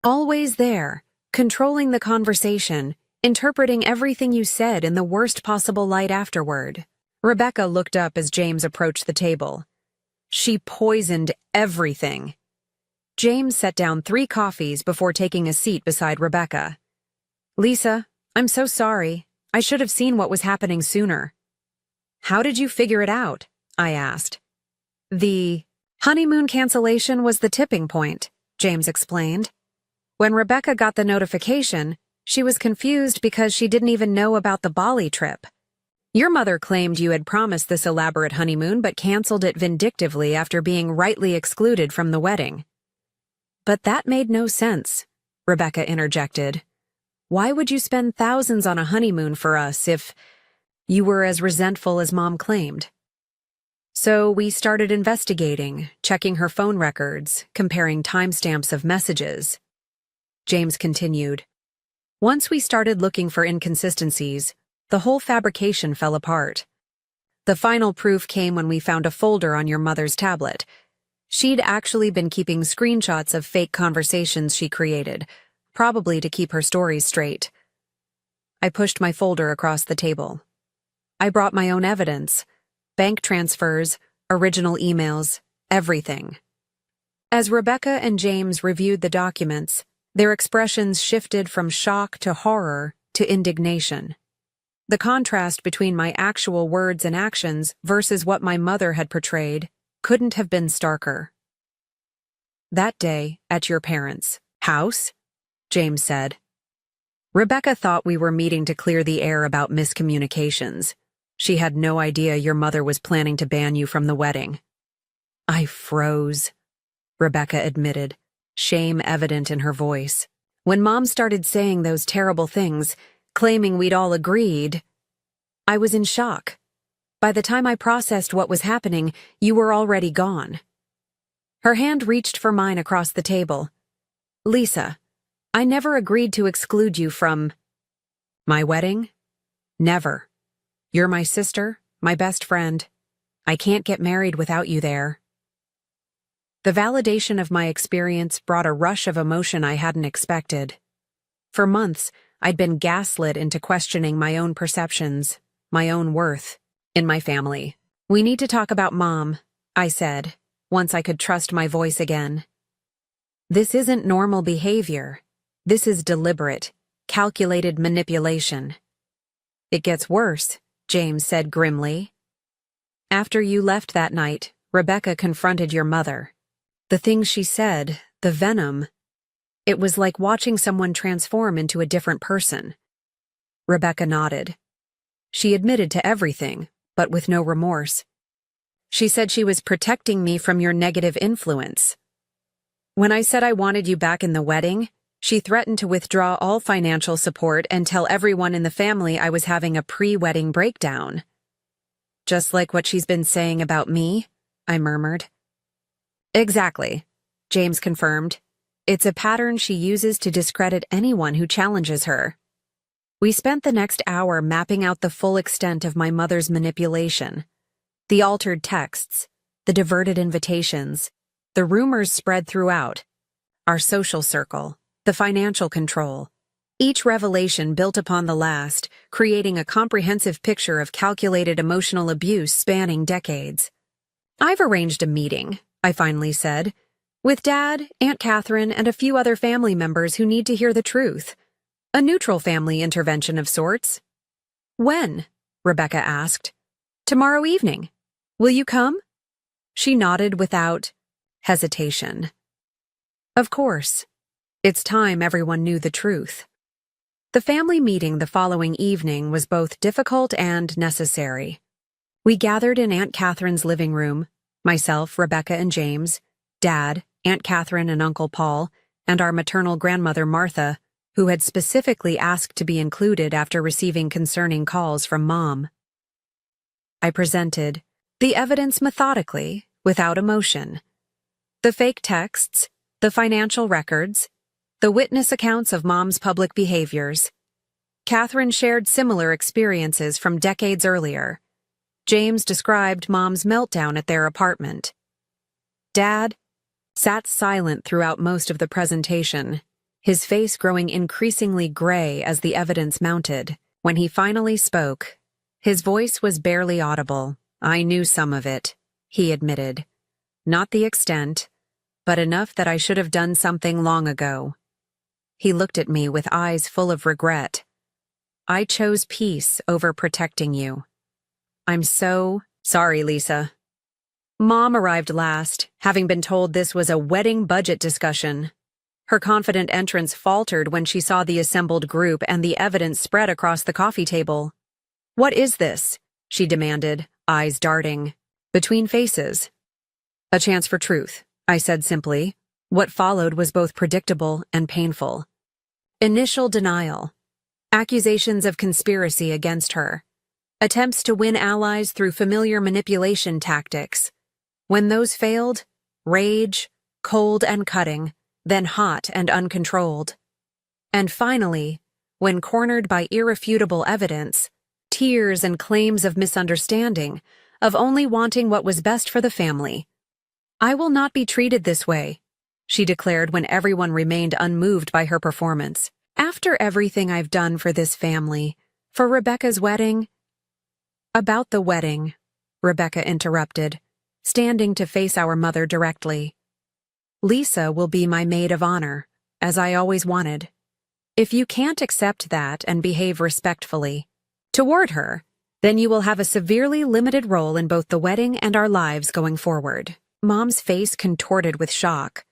always there, controlling the conversation, interpreting everything you said in the worst possible light afterward. Rebecca looked up as James approached the table. She poisoned everything. James set down 3 coffees before taking a seat beside Rebecca. Lisa, I'm so sorry. I should have seen what was happening sooner. How did you figure it out? I asked. The honeymoon cancellation was the tipping point, James explained. When Rebecca got the notification, she was confused because she didn't even know about the Bali trip. Your mother claimed you had promised this elaborate honeymoon but canceled it vindictively after being rightly excluded from the wedding. But that made no sense, Rebecca interjected. Why would you spend thousands on a honeymoon for us if you were as resentful as Mom claimed? So we started investigating, checking her phone records, comparing timestamps of messages. James continued. Once we started looking for inconsistencies, the whole fabrication fell apart. The final proof came when we found a folder on your mother's tablet. She'd actually been keeping screenshots of fake conversations she created, probably to keep her stories straight. I pushed my folder across the table. I brought my own evidence, bank transfers, original emails, everything. As Rebecca and James reviewed the documents, their expressions shifted from shock to horror to indignation. The contrast between my actual words and actions versus what my mother had portrayed couldn't have been starker. That day, at your parents' house, James said. Rebecca thought we were meeting to clear the air about miscommunications. She had no idea your mother was planning to ban you from the wedding. I froze, Rebecca admitted, shame evident in her voice. When Mom started saying those terrible things, claiming we'd all agreed, I was in shock. By the time I processed what was happening, you were already gone. Her hand reached for mine across the table. Lisa, I never agreed to exclude you from my wedding. Never. You're my sister, my best friend. I can't get married without you there. The validation of my experience brought a rush of emotion I hadn't expected. For months, I'd been gaslit into questioning my own perceptions, my own worth, in my family. We need to talk about Mom, I said, once I could trust my voice again. This isn't normal behavior. This is deliberate, calculated manipulation. It gets worse, James said grimly. After you left that night, Rebecca confronted your mother. The things she said, the venom, it was like watching someone transform into a different person. Rebecca nodded. She admitted to everything, but with no remorse. She said she was protecting me from your negative influence. When I said I wanted you back in the wedding, she threatened to withdraw all financial support and tell everyone in the family I was having a pre-wedding breakdown. Just like what she's been saying about me, I murmured. Exactly, James confirmed. It's a pattern she uses to discredit anyone who challenges her. We spent the next hour mapping out the full extent of my mother's manipulation. The altered texts, the diverted invitations, the rumors spread throughout, our social circle, the financial control. Each revelation built upon the last, creating a comprehensive picture of calculated emotional abuse spanning decades. I've arranged a meeting, I finally said, with Dad, Aunt Catherine, and a few other family members who need to hear the truth. A neutral family intervention of sorts. When? Rebecca asked. Tomorrow evening. Will you come? She nodded without hesitation. Of course. It's time everyone knew the truth. The family meeting the following evening was both difficult and necessary. We gathered in Aunt Catherine's living room, myself, Rebecca, and James, Dad, Aunt Catherine, and Uncle Paul, and our maternal grandmother Martha, who had specifically asked to be included after receiving concerning calls from Mom. I presented the evidence methodically, without emotion. The fake texts, the financial records, The witness accounts of Mom's public behaviors. Catherine shared similar experiences from decades earlier. James described Mom's meltdown at their apartment. Dad sat silent throughout most of the presentation, his face growing increasingly gray as the evidence mounted. When he finally spoke, his voice was barely audible. "I knew some of it," he admitted. "Not the extent, but enough that I should have done something long ago." He looked at me with eyes full of regret. "I chose peace over protecting you." "I'm so sorry, Lisa." Mom arrived last, having been told this was a wedding budget discussion. Her confident entrance faltered when she saw the assembled group and the evidence spread across the coffee table. "What is this?" she demanded, eyes darting between faces. "A chance for truth," I said simply. What followed was both predictable and painful. Initial denial. Accusations of conspiracy against her. Attempts to win allies through familiar manipulation tactics. When those failed, rage, cold and cutting, then hot and uncontrolled. And finally, when cornered by irrefutable evidence, tears and claims of misunderstanding, of only wanting what was best for the family. "I will not be treated this way," she declared when everyone remained unmoved by her performance. "After everything I've done for this family, for Rebecca's wedding—" "About the wedding," Rebecca interrupted, standing to face our mother directly. "Lisa will be my maid of honor, as I always wanted. If you can't accept that and behave respectfully toward her, then you will have a severely limited role in both the wedding and our lives going forward." Mom's face contorted with shock.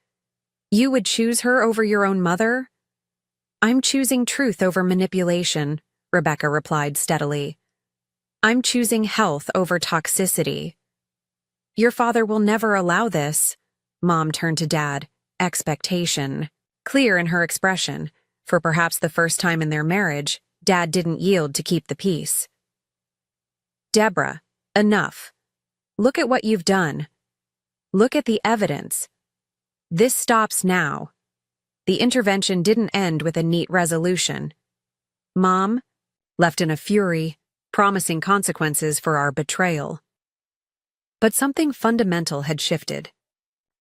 "You would choose her over your own mother?" "I'm choosing truth over manipulation," Rebecca replied steadily. "I'm choosing health over toxicity." "Your father will never allow this." Mom turned to Dad, expectation clear in her expression. For perhaps the first time in their marriage, Dad didn't yield to keep the peace. "Deborah, enough. Look at what you've done. Look at the evidence. This stops now." The intervention didn't end with a neat resolution. Mom left in a fury, promising consequences for our betrayal. But something fundamental had shifted.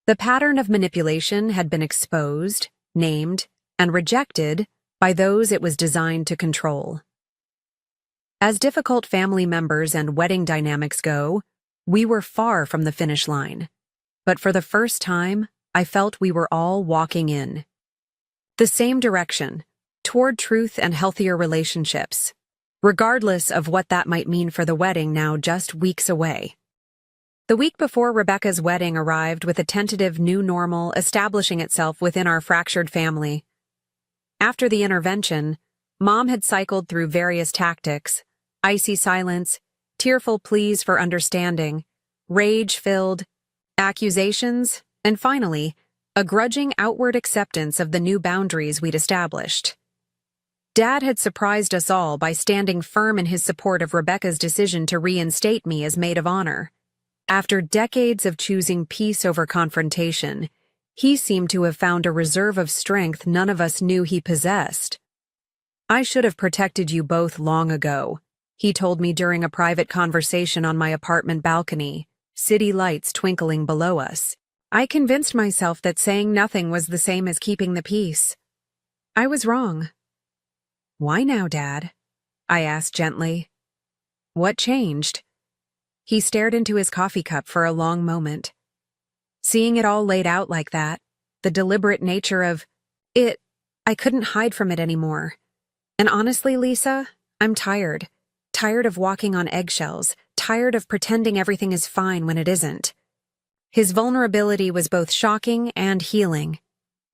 The pattern of manipulation had been exposed, named, and rejected by those it was designed to control. As difficult family members and wedding dynamics go, we were far from the finish line. But for the first time, I felt we were all walking in the same direction, toward truth and healthier relationships, regardless of what that might mean for the wedding now just weeks away. The week before Rebecca's wedding arrived with a tentative new normal establishing itself within our fractured family. After the intervention, Mom had cycled through various tactics: icy silence, tearful pleas for understanding, rage-filled accusations, and finally, a grudging outward acceptance of the new boundaries we'd established. Dad had surprised us all by standing firm in his support of Rebecca's decision to reinstate me as maid of honor. After decades of choosing peace over confrontation, he seemed to have found a reserve of strength none of us knew he possessed. "I should have protected you both long ago," he told me during a private conversation on my apartment balcony, city lights twinkling below us. "I convinced myself that saying nothing was the same as keeping the peace. I was wrong." "Why now, Dad?" I asked gently. "What changed?" He stared into his coffee cup for a long moment. Seeing it all laid out like that, the deliberate nature of it, I couldn't hide from it anymore. And honestly, Lisa, I'm tired. Tired of walking on eggshells, tired of pretending everything is fine when it isn't. His vulnerability was both shocking and healing.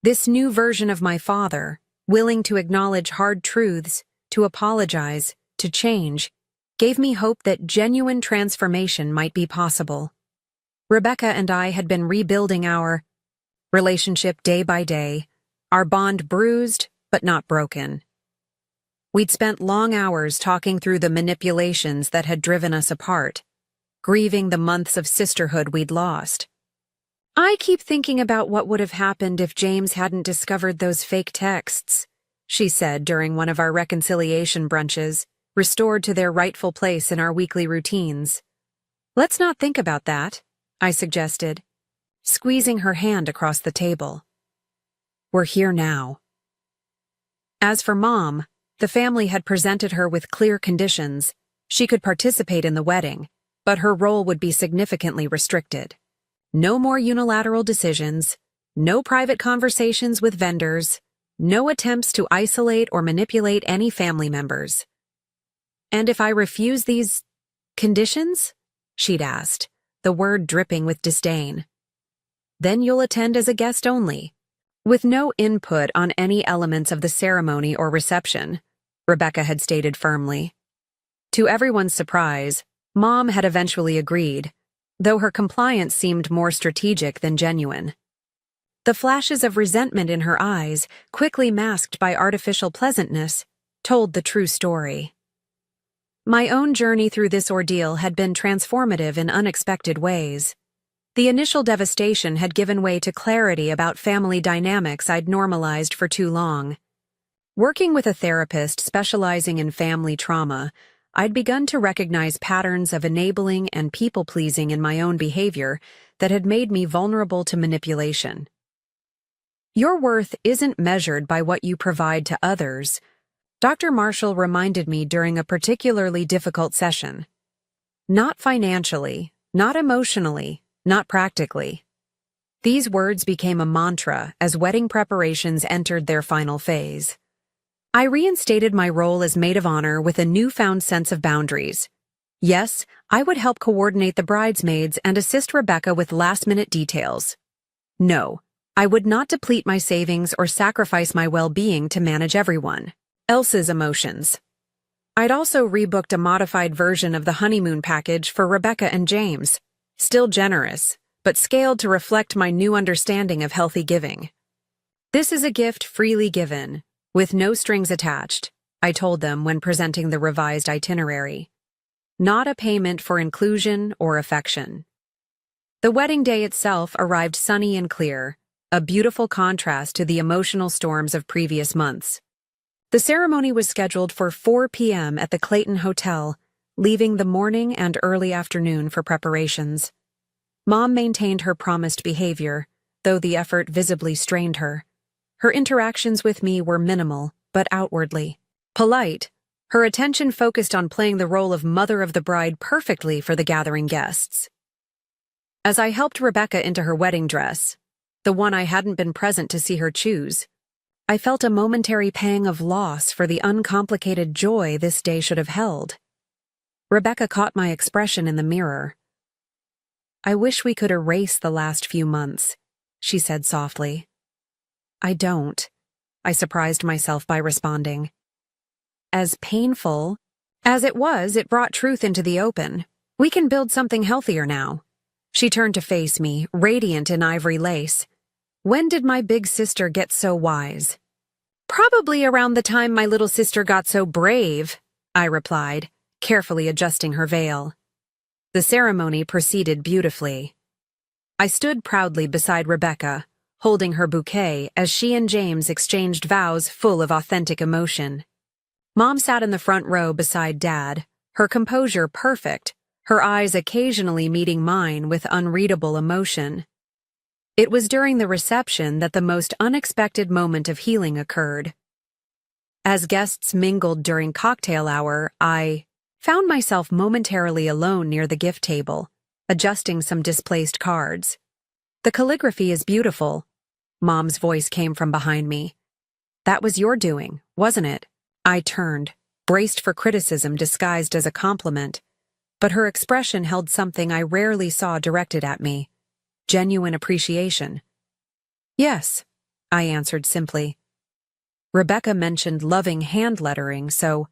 This new version of my father, willing to acknowledge hard truths, to apologize, to change, gave me hope that genuine transformation might be possible. Rebecca and I had been rebuilding our relationship day by day, our bond bruised but not broken. We'd spent long hours talking through the manipulations that had driven us apart, grieving the months of sisterhood we'd lost. I keep thinking about what would have happened if James hadn't discovered those fake texts, she said during one of our reconciliation brunches, restored to their rightful place in our weekly routines. Let's not think about that, I suggested, squeezing her hand across the table. We're here now. As for Mom, the family had presented her with clear conditions. She could participate in the wedding, but her role would be significantly restricted. No more unilateral decisions, no private conversations with vendors, no attempts to isolate or manipulate any family members. And if I refuse these conditions? She'd asked, the word dripping with disdain. Then you'll attend as a guest only, with no input on any elements of the ceremony or reception, Rebecca had stated firmly. To everyone's surprise, Mom had eventually agreed, though her compliance seemed more strategic than genuine. The flashes of resentment in her eyes, quickly masked by artificial pleasantness, told the true story. My own journey through this ordeal had been transformative in unexpected ways. The initial devastation had given way to clarity about family dynamics I'd normalized for too long. Working with a therapist specializing in family trauma, I'd begun to recognize patterns of enabling and people-pleasing in my own behavior that had made me vulnerable to manipulation. Your worth isn't measured by what you provide to others, Dr. Marshall reminded me during a particularly difficult session. Not financially, not emotionally, not practically. These words became a mantra as wedding preparations entered their final phase. I reinstated my role as maid of honor with a newfound sense of boundaries. Yes, I would help coordinate the bridesmaids and assist Rebecca with last-minute details. No, I would not deplete my savings or sacrifice my well-being to manage everyone else's emotions. I'd also rebooked a modified version of the honeymoon package for Rebecca and James, still generous, but scaled to reflect my new understanding of healthy giving. This is a gift freely given, with no strings attached, I told them when presenting the revised itinerary. Not a payment for inclusion or affection. The wedding day itself arrived sunny and clear, a beautiful contrast to the emotional storms of previous months. The ceremony was scheduled for 4 p.m. at the Clayton Hotel, leaving the morning and early afternoon for preparations. Mom maintained her promised behavior, though the effort visibly strained her. Her interactions with me were minimal, but outwardly polite. Her attention focused on playing the role of mother of the bride perfectly for the gathering guests. As I helped Rebecca into her wedding dress, the one I hadn't been present to see her choose, I felt a momentary pang of loss for the uncomplicated joy this day should have held. Rebecca caught my expression in the mirror. I wish we could erase the last few months, she said softly. I don't, I surprised myself by responding. As painful as it was, it brought truth into the open. We can build something healthier now. She turned to face me, radiant in ivory lace. When did my big sister get so wise? Probably around the time my little sister got so brave, I replied, carefully adjusting her veil. The ceremony proceeded beautifully. I stood proudly beside Rebecca, holding her bouquet as she and James exchanged vows full of authentic emotion. Mom sat in the front row beside Dad, her composure perfect, her eyes occasionally meeting mine with unreadable emotion. It was during the reception that the most unexpected moment of healing occurred. As guests mingled during cocktail hour, I found myself momentarily alone near the gift table, adjusting some displaced cards. The calligraphy is beautiful, Mom's voice came from behind me. That was your doing, wasn't it? I turned, braced for criticism disguised as a compliment, but her expression held something I rarely saw directed at me. Genuine appreciation. Yes, I answered simply. Rebecca mentioned loving hand lettering, so...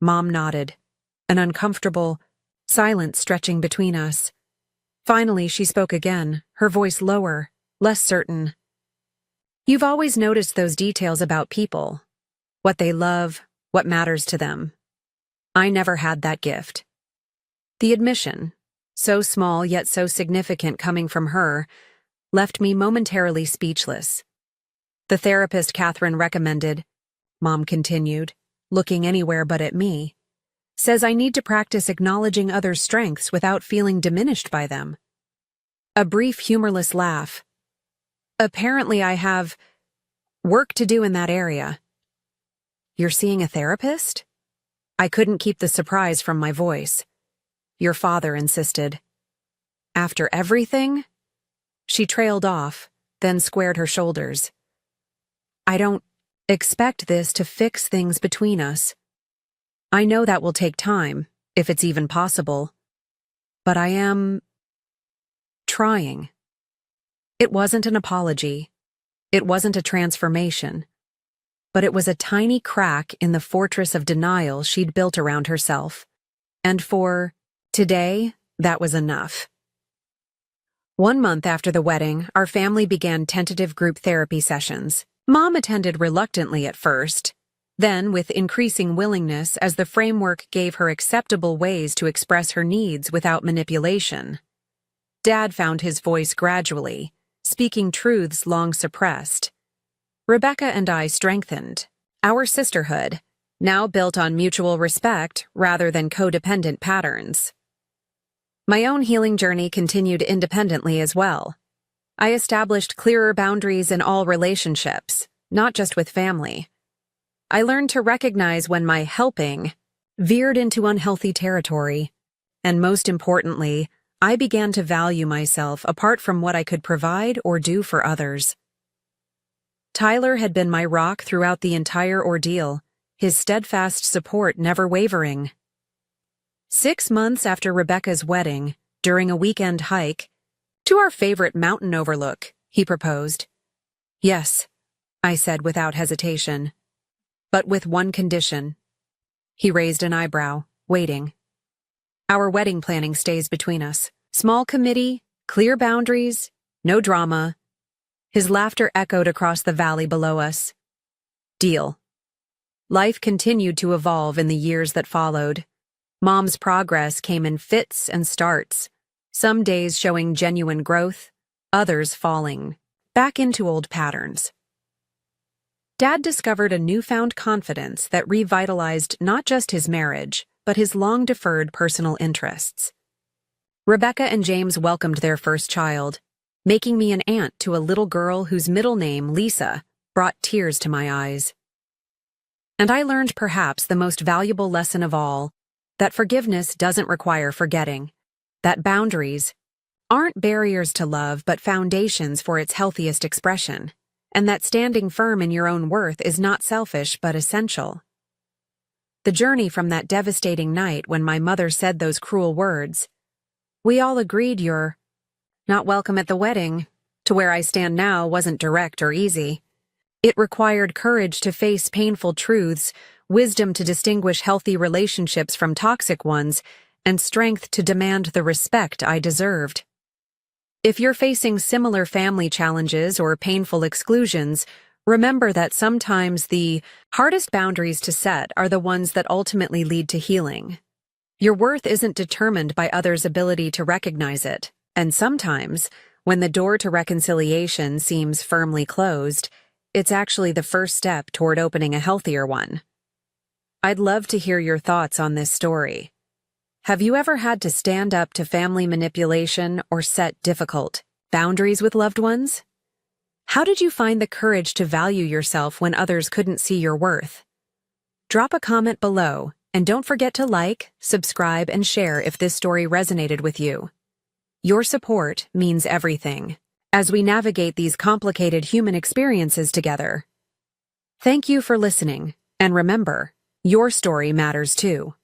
Mom nodded, an uncomfortable silence stretching between us. Finally, she spoke again, her voice lower, less certain. You've always noticed those details about people. What they love, what matters to them. I never had that gift. The admission, so small yet so significant coming from her, left me momentarily speechless. The therapist Catherine recommended, Mom continued, looking anywhere but at me, says I need to practice acknowledging others' strengths without feeling diminished by them. A brief, humorless laugh. Apparently I have work to do in that area. You're seeing a therapist? I couldn't keep the surprise from my voice. Your father insisted. After everything? She trailed off, then squared her shoulders. I don't expect this to fix things between us. I know that will take time, if it's even possible. But I am trying. It wasn't an apology. It wasn't a transformation. But it was a tiny crack in the fortress of denial she'd built around herself. And for today, that was enough. 1 month after the wedding, our family began tentative group therapy sessions. Mom attended reluctantly at first, then with increasing willingness as the framework gave her acceptable ways to express her needs without manipulation. Dad found his voice gradually, speaking truths long suppressed. Rebecca and I strengthened. Our sisterhood, now built on mutual respect rather than codependent patterns. My own healing journey continued independently as well. I established clearer boundaries in all relationships, not just with family. I learned to recognize when my helping veered into unhealthy territory. And most importantly, I began to value myself apart from what I could provide or do for others. Tyler had been my rock throughout the entire ordeal, his steadfast support never wavering. 6 months after Rebecca's wedding, during a weekend hike, to our favorite mountain overlook, he proposed. Yes, I said without hesitation. But with one condition. He raised an eyebrow, waiting. Our wedding planning stays between us. Small committee, clear boundaries, no drama. His laughter echoed across the valley below us. Deal. Life continued to evolve in the years that followed. Mom's progress came in fits and starts, some days showing genuine growth, others falling back into old patterns. Dad discovered a newfound confidence that revitalized not just his marriage, but his long-deferred personal interests. Rebecca and James welcomed their first child, making me an aunt to a little girl whose middle name, Lisa, brought tears to my eyes. And I learned perhaps the most valuable lesson of all, that forgiveness doesn't require forgetting, that boundaries aren't barriers to love but foundations for its healthiest expression, and that standing firm in your own worth is not selfish but essential. The journey from that devastating night when my mother said those cruel words, "We all agreed you're not welcome at the wedding," to where I stand now wasn't direct or easy. It required courage to face painful truths, wisdom to distinguish healthy relationships from toxic ones, and strength to demand the respect I deserved. If you're facing similar family challenges or painful exclusions, remember that sometimes the hardest boundaries to set are the ones that ultimately lead to healing. Your worth isn't determined by others' ability to recognize it, and sometimes, when the door to reconciliation seems firmly closed, it's actually the first step toward opening a healthier one. I'd love to hear your thoughts on this story. Have you ever had to stand up to family manipulation or set difficult boundaries with loved ones? How did you find the courage to value yourself when others couldn't see your worth? Drop a comment below, and don't forget to like, subscribe, and share if this story resonated with you. Your support means everything as we navigate these complicated human experiences together. Thank you for listening, and remember, your story matters too.